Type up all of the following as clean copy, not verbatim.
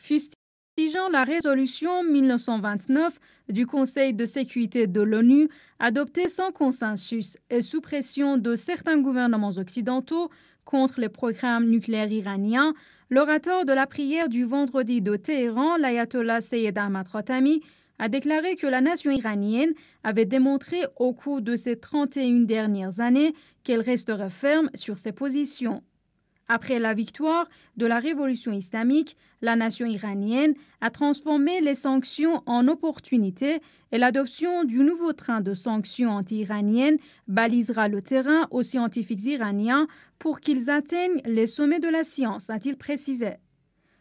fustigeant la résolution 1929 du Conseil de sécurité de l'ONU, adoptée sans consensus et sous pression de certains gouvernements occidentaux contre les programmes nucléaires iraniens. L'orateur de la prière du vendredi de Téhéran, l'ayatollah Seyyed Ahmad Khatami, a déclaré que la nation iranienne avait démontré au cours de ces 31 dernières années qu'elle resterait ferme sur ses positions. Après la victoire de la révolution islamique, la nation iranienne a transformé les sanctions en opportunités et l'adoption du nouveau train de sanctions anti-iraniennes balisera le terrain aux scientifiques iraniens pour qu'ils atteignent les sommets de la science, a-t-il précisé.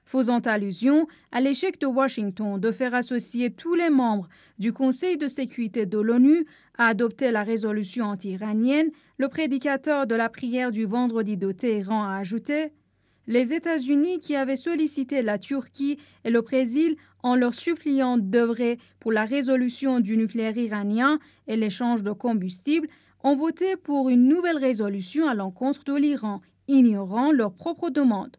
Faisant allusion à l'échec de Washington de faire associer tous les membres du Conseil de sécurité de l'ONU à adopter la résolution anti-iranienne, le prédicateur de la prière du vendredi de Téhéran a ajouté « Les États-Unis, qui avaient sollicité la Turquie et le Brésil en leur suppliant d'œuvrer pour la résolution du nucléaire iranien et l'échange de combustible, ont voté pour une nouvelle résolution à l'encontre de l'Iran, ignorant leurs propres demandes. »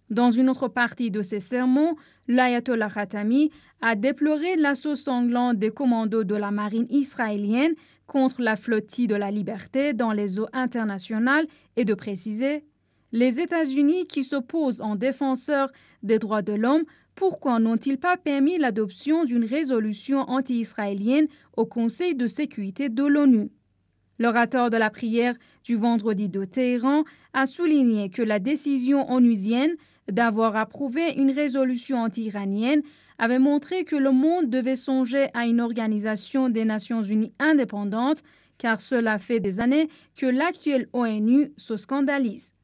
Dans une autre partie de ses sermons, l'ayatollah Khatami a déploré l'assaut sanglant des commandos de la marine israélienne contre la flottille de la liberté dans les eaux internationales et de préciser « Les États-Unis qui s'opposent en défenseurs des droits de l'homme, pourquoi n'ont-ils pas permis l'adoption d'une résolution anti-israélienne au Conseil de sécurité de l'ONU ?» L'orateur de la prière du vendredi de Téhéran a souligné que la décision onusienne d'avoir approuvé une résolution anti-iranienne avait montré que le monde devait songer à une organisation des Nations Unies indépendante, car cela fait des années que l'actuelle ONU se scandalise.